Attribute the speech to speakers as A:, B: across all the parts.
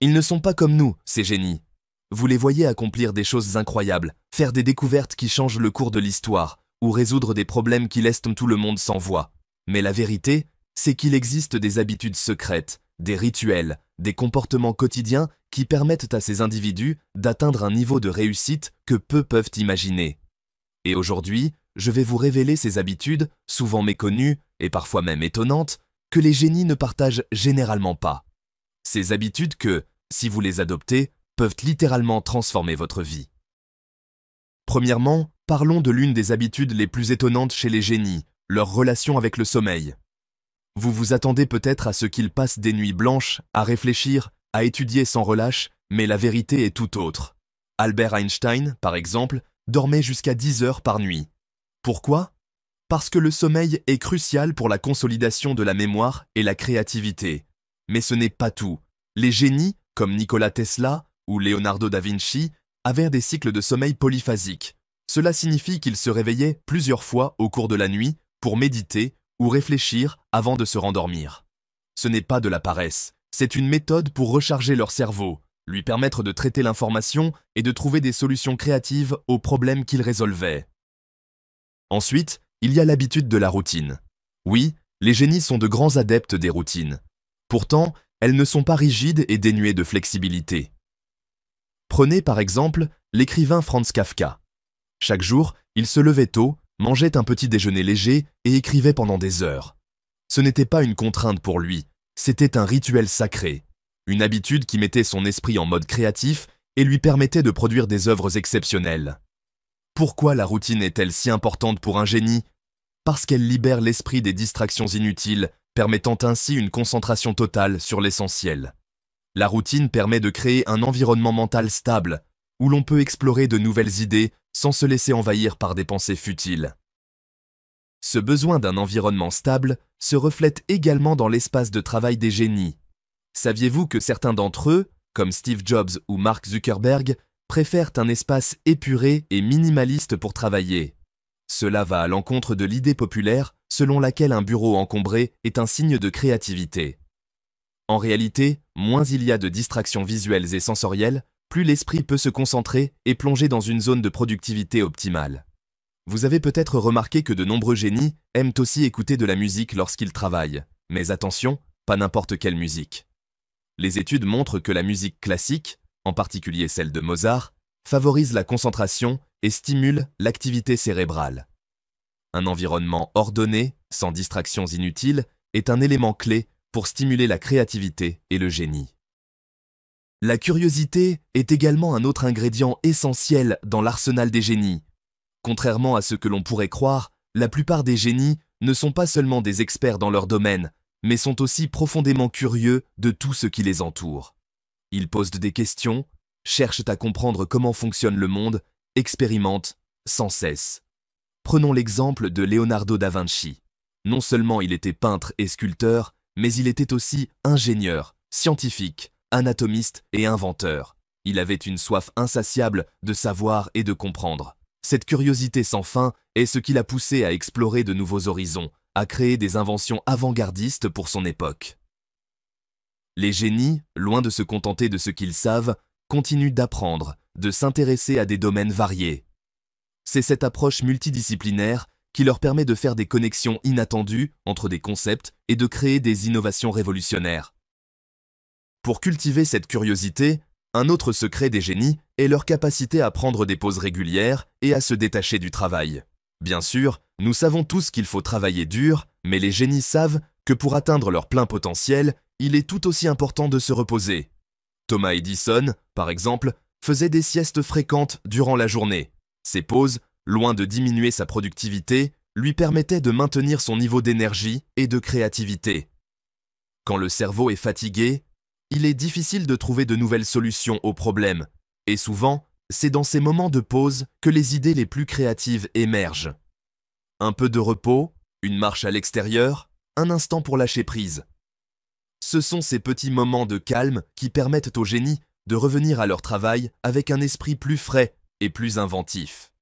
A: Ils ne sont pas comme nous, ces génies. Vous les voyez accomplir des choses incroyables, faire des découvertes qui changent le cours de l'histoire, ou résoudre des problèmes qui laissent tout le monde sans voix. Mais la vérité, c'est qu'il existe des habitudes secrètes, des rituels, des comportements quotidiens qui permettent à ces individus d'atteindre un niveau de réussite que peu peuvent imaginer. Et aujourd'hui, je vais vous révéler ces habitudes, souvent méconnues et parfois même étonnantes, que les génies ne partagent généralement pas. Ces habitudes que, si vous les adoptez, peuvent littéralement transformer votre vie. Premièrement, parlons de l'une des habitudes les plus étonnantes chez les génies, leur relation avec le sommeil. Vous vous attendez peut-être à ce qu'ils passent des nuits blanches, à réfléchir, à étudier sans relâche, mais la vérité est tout autre. Albert Einstein, par exemple, dormait jusqu'à 10 heures par nuit. Pourquoi? Parce que le sommeil est crucial pour la consolidation de la mémoire et la créativité. Mais ce n'est pas tout. Les génies, comme Nikola Tesla ou Leonardo da Vinci, avaient des cycles de sommeil polyphasiques. Cela signifie qu'ils se réveillaient plusieurs fois au cours de la nuit pour méditer ou réfléchir avant de se rendormir. Ce n'est pas de la paresse, c'est une méthode pour recharger leur cerveau, lui permettre de traiter l'information et de trouver des solutions créatives aux problèmes qu'ils résolvaient. Ensuite, il y a l'habitude de la routine. Oui, les génies sont de grands adeptes des routines. Pourtant, elles ne sont pas rigides et dénuées de flexibilité. Prenez par exemple l'écrivain Franz Kafka. Chaque jour, il se levait tôt, mangeait un petit déjeuner léger et écrivait pendant des heures. Ce n'était pas une contrainte pour lui, c'était un rituel sacré, une habitude qui mettait son esprit en mode créatif et lui permettait de produire des œuvres exceptionnelles. Pourquoi la routine est-elle si importante pour un génie? Parce qu'elle libère l'esprit des distractions inutiles, permettant ainsi une concentration totale sur l'essentiel. La routine permet de créer un environnement mental stable, où l'on peut explorer de nouvelles idées sans se laisser envahir par des pensées futiles. Ce besoin d'un environnement stable se reflète également dans l'espace de travail des génies. Saviez-vous que certains d'entre eux, comme Steve Jobs ou Mark Zuckerberg, préfèrent un espace épuré et minimaliste pour travailler? Cela va à l'encontre de l'idée populaire selon laquelle un bureau encombré est un signe de créativité. En réalité, moins il y a de distractions visuelles et sensorielles, plus l'esprit peut se concentrer et plonger dans une zone de productivité optimale. Vous avez peut-être remarqué que de nombreux génies aiment aussi écouter de la musique lorsqu'ils travaillent. Mais attention, pas n'importe quelle musique. Les études montrent que la musique classique, en particulier celle de Mozart, favorise la concentration et stimule l'activité cérébrale. Un environnement ordonné, sans distractions inutiles, est un élément clé pour stimuler la créativité et le génie. La curiosité est également un autre ingrédient essentiel dans l'arsenal des génies. Contrairement à ce que l'on pourrait croire, la plupart des génies ne sont pas seulement des experts dans leur domaine, mais sont aussi profondément curieux de tout ce qui les entoure. Ils posent des questions, cherchent à comprendre comment fonctionne le monde, expérimentent sans cesse. Prenons l'exemple de Leonardo da Vinci. Non seulement il était peintre et sculpteur, mais il était aussi ingénieur, scientifique, anatomiste et inventeur. Il avait une soif insatiable de savoir et de comprendre. Cette curiosité sans fin est ce qui l'a poussé à explorer de nouveaux horizons, à créer des inventions avant-gardistes pour son époque. Les génies, loin de se contenter de ce qu'ils savent, continuent d'apprendre, de s'intéresser à des domaines variés. C'est cette approche multidisciplinaire qui leur permet de faire des connexions inattendues entre des concepts et de créer des innovations révolutionnaires. Pour cultiver cette curiosité, un autre secret des génies est leur capacité à prendre des pauses régulières et à se détacher du travail. Bien sûr, nous savons tous qu'il faut travailler dur, mais les génies savent que pour atteindre leur plein potentiel, il est tout aussi important de se reposer. Thomas Edison, par exemple, faisait des siestes fréquentes durant la journée. Ces pauses, loin de diminuer sa productivité, lui permettaient de maintenir son niveau d'énergie et de créativité. Quand le cerveau est fatigué, il est difficile de trouver de nouvelles solutions aux problèmes, et souvent, c'est dans ces moments de pause que les idées les plus créatives émergent. Un peu de repos, une marche à l'extérieur, un instant pour lâcher prise. Ce sont ces petits moments de calme qui permettent aux génies de revenir à leur travail avec un esprit plus frais et plus inventif.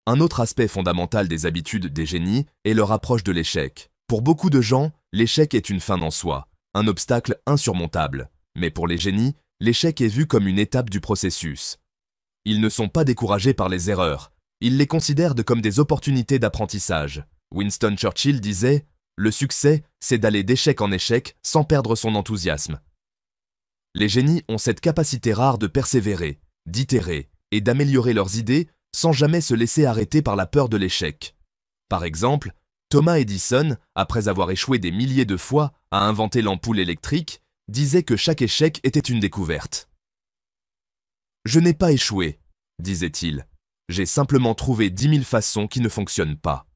A: Un autre aspect fondamental des habitudes des génies est leur approche de l'échec. Pour beaucoup de gens, l'échec est une fin en soi, un obstacle insurmontable. Mais pour les génies, l'échec est vu comme une étape du processus. Ils ne sont pas découragés par les erreurs, ils les considèrent comme des opportunités d'apprentissage. Winston Churchill disait « Le succès, c'est d'aller d'échec en échec sans perdre son enthousiasme ». Les génies ont cette capacité rare de persévérer, d'itérer et d'améliorer leurs idées sans jamais se laisser arrêter par la peur de l'échec. Par exemple, Thomas Edison, après avoir échoué des milliers de fois à inventer l'ampoule électrique, disait que chaque échec était une découverte. « Je n'ai pas échoué, disait-il. J'ai simplement trouvé 10 000 façons qui ne fonctionnent pas. »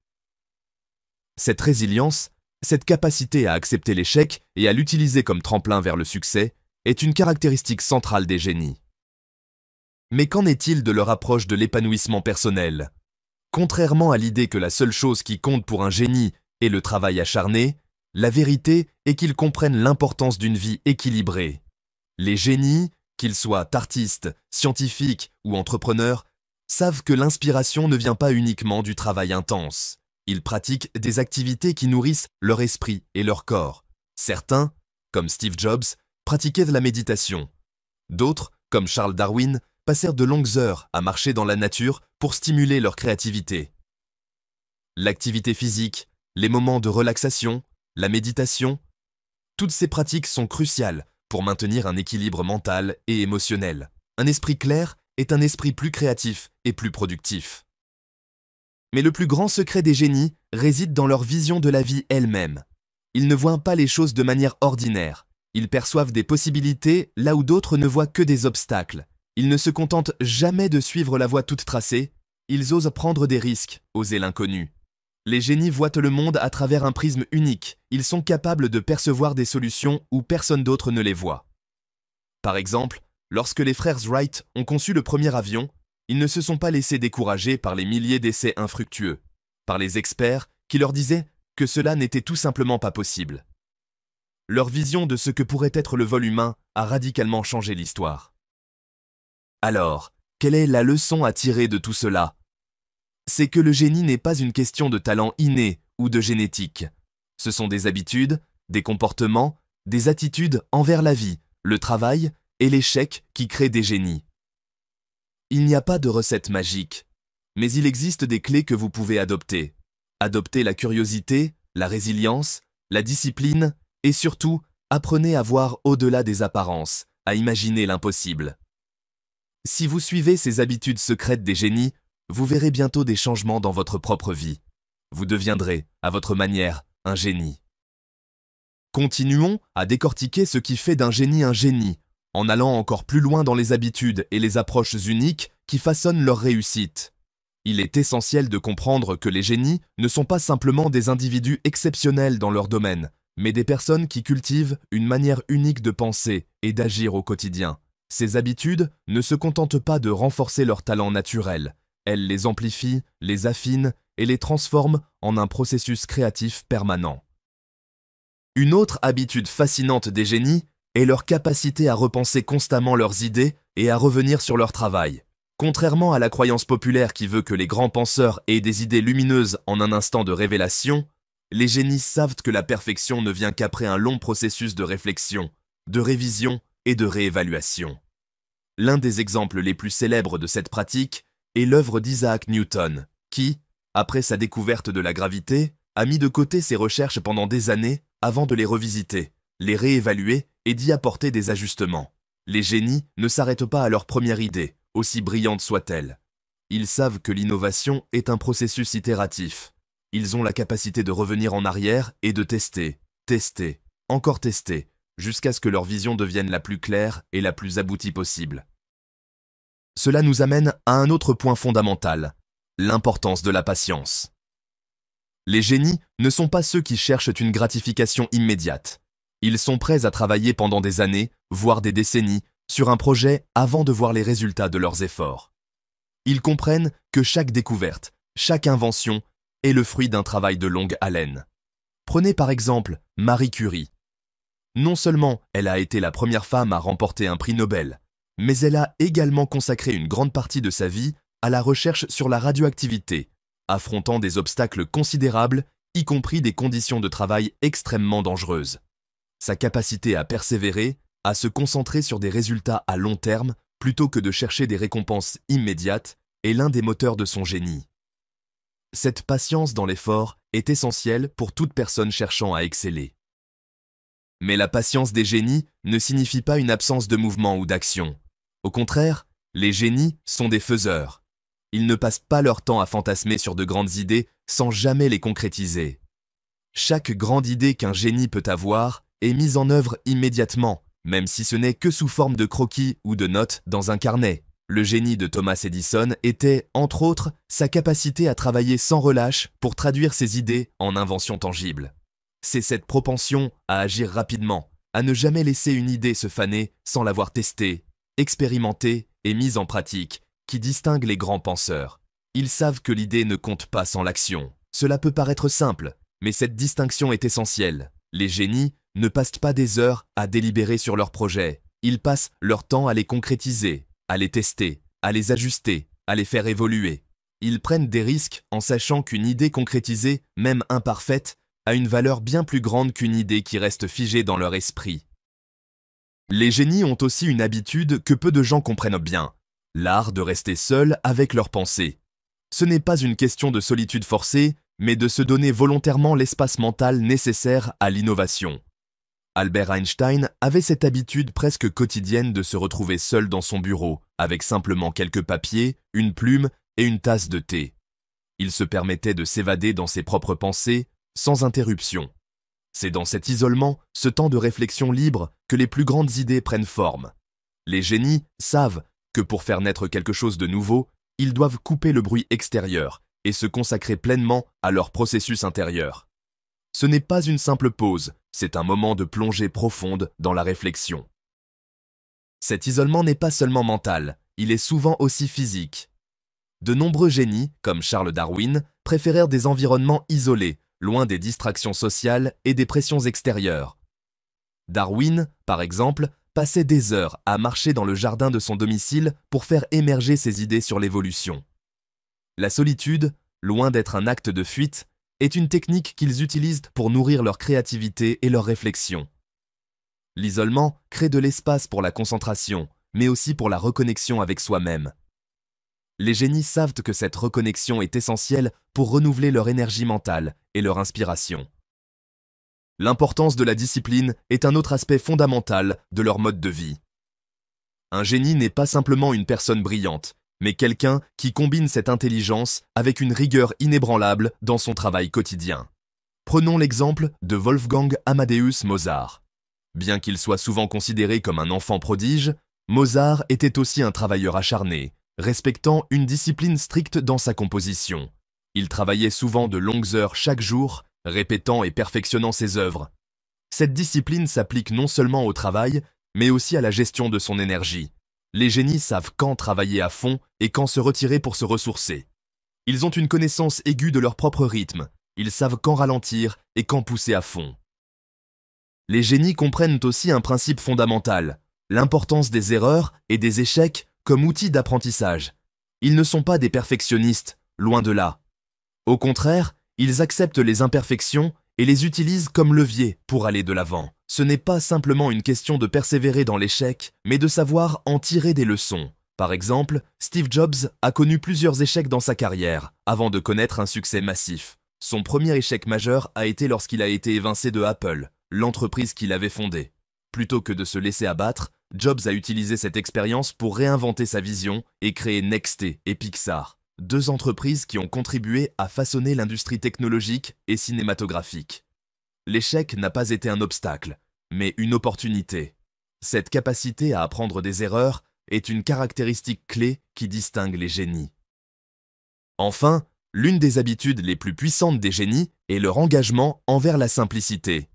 A: Cette résilience, cette capacité à accepter l'échec et à l'utiliser comme tremplin vers le succès, est une caractéristique centrale des génies. Mais qu'en est-il de leur approche de l'épanouissement personnel? Contrairement à l'idée que la seule chose qui compte pour un génie est le travail acharné, la vérité est qu'ils comprennent l'importance d'une vie équilibrée. Les génies, qu'ils soient artistes, scientifiques ou entrepreneurs, savent que l'inspiration ne vient pas uniquement du travail intense. Ils pratiquent des activités qui nourrissent leur esprit et leur corps. Certains, comme Steve Jobs, pratiquaient de la méditation. D'autres, comme Charles Darwin, passèrent de longues heures à marcher dans la nature pour stimuler leur créativité. L'activité physique, les moments de relaxation, la méditation, toutes ces pratiques sont cruciales pour maintenir un équilibre mental et émotionnel. Un esprit clair est un esprit plus créatif et plus productif. Mais le plus grand secret des génies réside dans leur vision de la vie elle-même. Ils ne voient pas les choses de manière ordinaire. Ils perçoivent des possibilités là où d'autres ne voient que des obstacles. Ils ne se contentent jamais de suivre la voie toute tracée. Ils osent prendre des risques, oser l'inconnu. Les génies voient le monde à travers un prisme unique. Ils sont capables de percevoir des solutions où personne d'autre ne les voit. Par exemple, lorsque les frères Wright ont conçu le premier avion, ils ne se sont pas laissés décourager par les milliers d'essais infructueux, par les experts qui leur disaient que cela n'était tout simplement pas possible. Leur vision de ce que pourrait être le vol humain a radicalement changé l'histoire. Alors, quelle est la leçon à tirer de tout cela? C'est que le génie n'est pas une question de talent inné ou de génétique. Ce sont des habitudes, des comportements, des attitudes envers la vie, le travail et l'échec qui créent des génies. Il n'y a pas de recette magique, mais il existe des clés que vous pouvez adopter. Adoptez la curiosité, la résilience, la discipline et surtout, apprenez à voir au-delà des apparences, à imaginer l'impossible. Si vous suivez ces habitudes secrètes des génies, vous verrez bientôt des changements dans votre propre vie. Vous deviendrez, à votre manière, un génie. Continuons à décortiquer ce qui fait d'un génie un génie, en allant encore plus loin dans les habitudes et les approches uniques qui façonnent leur réussite. Il est essentiel de comprendre que les génies ne sont pas simplement des individus exceptionnels dans leur domaine, mais des personnes qui cultivent une manière unique de penser et d'agir au quotidien. Ces habitudes ne se contentent pas de renforcer leur talent naturel, elles les amplifient, les affinent et les transforment en un processus créatif permanent. Une autre habitude fascinante des génies est leur capacité à repenser constamment leurs idées et à revenir sur leur travail. Contrairement à la croyance populaire qui veut que les grands penseurs aient des idées lumineuses en un instant de révélation, les génies savent que la perfection ne vient qu'après un long processus de réflexion, de révision et de réévaluation. L'un des exemples les plus célèbres de cette pratique est l'œuvre d'Isaac Newton, qui, après sa découverte de la gravité, a mis de côté ses recherches pendant des années avant de les revisiter, les réévaluer et d'y apporter des ajustements. Les génies ne s'arrêtent pas à leur première idée, aussi brillante soit-elle. Ils savent que l'innovation est un processus itératif. Ils ont la capacité de revenir en arrière et de tester, encore tester, jusqu'à ce que leur vision devienne la plus claire et la plus aboutie possible. Cela nous amène à un autre point fondamental, l'importance de la patience. Les génies ne sont pas ceux qui cherchent une gratification immédiate. Ils sont prêts à travailler pendant des années, voire des décennies, sur un projet avant de voir les résultats de leurs efforts. Ils comprennent que chaque découverte, chaque invention est le fruit d'un travail de longue haleine. Prenez par exemple Marie Curie. Non seulement elle a été la première femme à remporter un prix Nobel, mais elle a également consacré une grande partie de sa vie à la recherche sur la radioactivité, affrontant des obstacles considérables, y compris des conditions de travail extrêmement dangereuses. Sa capacité à persévérer, à se concentrer sur des résultats à long terme, plutôt que de chercher des récompenses immédiates, est l'un des moteurs de son génie. Cette patience dans l'effort est essentielle pour toute personne cherchant à exceller. Mais la patience des génies ne signifie pas une absence de mouvement ou d'action. Au contraire, les génies sont des faiseurs. Ils ne passent pas leur temps à fantasmer sur de grandes idées sans jamais les concrétiser. Chaque grande idée qu'un génie peut avoir est mise en œuvre immédiatement, même si ce n'est que sous forme de croquis ou de notes dans un carnet. Le génie de Thomas Edison était, entre autres, sa capacité à travailler sans relâche pour traduire ses idées en inventions tangibles. C'est cette propension à agir rapidement, à ne jamais laisser une idée se faner sans l'avoir testée, expérimentée et mise en pratique, qui distingue les grands penseurs. Ils savent que l'idée ne compte pas sans l'action. Cela peut paraître simple, mais cette distinction est essentielle. Les génies ne passent pas des heures à délibérer sur leurs projets. Ils passent leur temps à les concrétiser, à les tester, à les ajuster, à les faire évoluer. Ils prennent des risques en sachant qu'une idée concrétisée, même imparfaite, a une valeur bien plus grande qu'une idée qui reste figée dans leur esprit. Les génies ont aussi une habitude que peu de gens comprennent bien, l'art de rester seul avec leurs pensées. Ce n'est pas une question de solitude forcée, mais de se donner volontairement l'espace mental nécessaire à l'innovation. Albert Einstein avait cette habitude presque quotidienne de se retrouver seul dans son bureau, avec simplement quelques papiers, une plume et une tasse de thé. Il se permettait de s'évader dans ses propres pensées, sans interruption. C'est dans cet isolement, ce temps de réflexion libre, que les plus grandes idées prennent forme. Les génies savent que pour faire naître quelque chose de nouveau, ils doivent couper le bruit extérieur et se consacrer pleinement à leur processus intérieur. Ce n'est pas une simple pause, c'est un moment de plongée profonde dans la réflexion. Cet isolement n'est pas seulement mental, il est souvent aussi physique. De nombreux génies, comme Charles Darwin, préférèrent des environnements isolés, loin des distractions sociales et des pressions extérieures. Darwin, par exemple, passait des heures à marcher dans le jardin de son domicile pour faire émerger ses idées sur l'évolution. La solitude, loin d'être un acte de fuite, est une technique qu'ils utilisent pour nourrir leur créativité et leur réflexion. L'isolement crée de l'espace pour la concentration, mais aussi pour la reconnexion avec soi-même. Les génies savent que cette reconnexion est essentielle pour renouveler leur énergie mentale et leur inspiration. L'importance de la discipline est un autre aspect fondamental de leur mode de vie. Un génie n'est pas simplement une personne brillante, mais quelqu'un qui combine cette intelligence avec une rigueur inébranlable dans son travail quotidien. Prenons l'exemple de Wolfgang Amadeus Mozart. Bien qu'il soit souvent considéré comme un enfant prodige, Mozart était aussi un travailleur acharné, respectant une discipline stricte dans sa composition. Il travaillait souvent de longues heures chaque jour, répétant et perfectionnant ses œuvres. Cette discipline s'applique non seulement au travail, mais aussi à la gestion de son énergie. Les génies savent quand travailler à fond et quand se retirer pour se ressourcer. Ils ont une connaissance aiguë de leur propre rythme, ils savent quand ralentir et quand pousser à fond. Les génies comprennent aussi un principe fondamental, l'importance des erreurs et des échecs comme outil d'apprentissage. Ils ne sont pas des perfectionnistes, loin de là. Au contraire, ils acceptent les imperfections et les utilisent comme levier pour aller de l'avant. Ce n'est pas simplement une question de persévérer dans l'échec, mais de savoir en tirer des leçons. Par exemple, Steve Jobs a connu plusieurs échecs dans sa carrière, avant de connaître un succès massif. Son premier échec majeur a été lorsqu'il a été évincé de Apple, l'entreprise qu'il avait fondée. Plutôt que de se laisser abattre, Jobs a utilisé cette expérience pour réinventer sa vision et créer Nexté et Pixar, deux entreprises qui ont contribué à façonner l'industrie technologique et cinématographique. L'échec n'a pas été un obstacle, mais une opportunité. Cette capacité à apprendre des erreurs est une caractéristique clé qui distingue les génies. Enfin, l'une des habitudes les plus puissantes des génies est leur engagement envers la simplicité.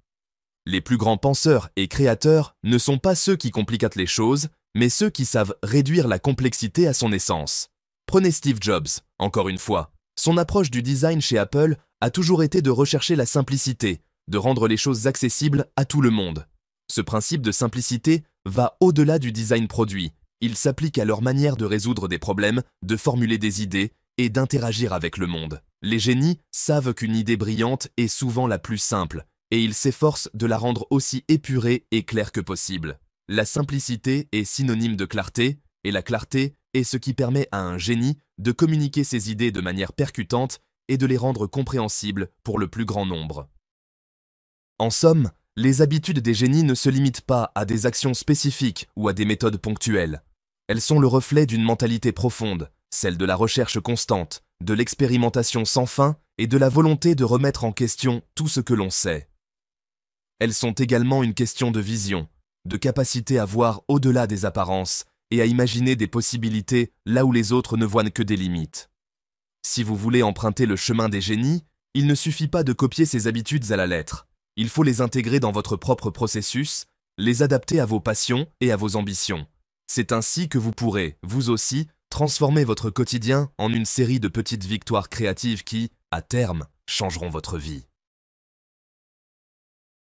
A: Les plus grands penseurs et créateurs ne sont pas ceux qui compliquent les choses, mais ceux qui savent réduire la complexité à son essence. Prenez Steve Jobs, encore une fois. Son approche du design chez Apple a toujours été de rechercher la simplicité, de rendre les choses accessibles à tout le monde. Ce principe de simplicité va au-delà du design produit. Ils s'appliquent à leur manière de résoudre des problèmes, de formuler des idées et d'interagir avec le monde. Les génies savent qu'une idée brillante est souvent la plus simple, et ils s'efforcent de la rendre aussi épurée et claire que possible. La simplicité est synonyme de clarté, et la clarté est ce qui permet à un génie de communiquer ses idées de manière percutante et de les rendre compréhensibles pour le plus grand nombre. En somme, les habitudes des génies ne se limitent pas à des actions spécifiques ou à des méthodes ponctuelles. Elles sont le reflet d'une mentalité profonde, celle de la recherche constante, de l'expérimentation sans fin et de la volonté de remettre en question tout ce que l'on sait. Elles sont également une question de vision, de capacité à voir au-delà des apparences et à imaginer des possibilités là où les autres ne voient que des limites. Si vous voulez emprunter le chemin des génies, il ne suffit pas de copier ces habitudes à la lettre. Il faut les intégrer dans votre propre processus, les adapter à vos passions et à vos ambitions. C'est ainsi que vous pourrez, vous aussi, transformer votre quotidien en une série de petites victoires créatives qui, à terme, changeront votre vie.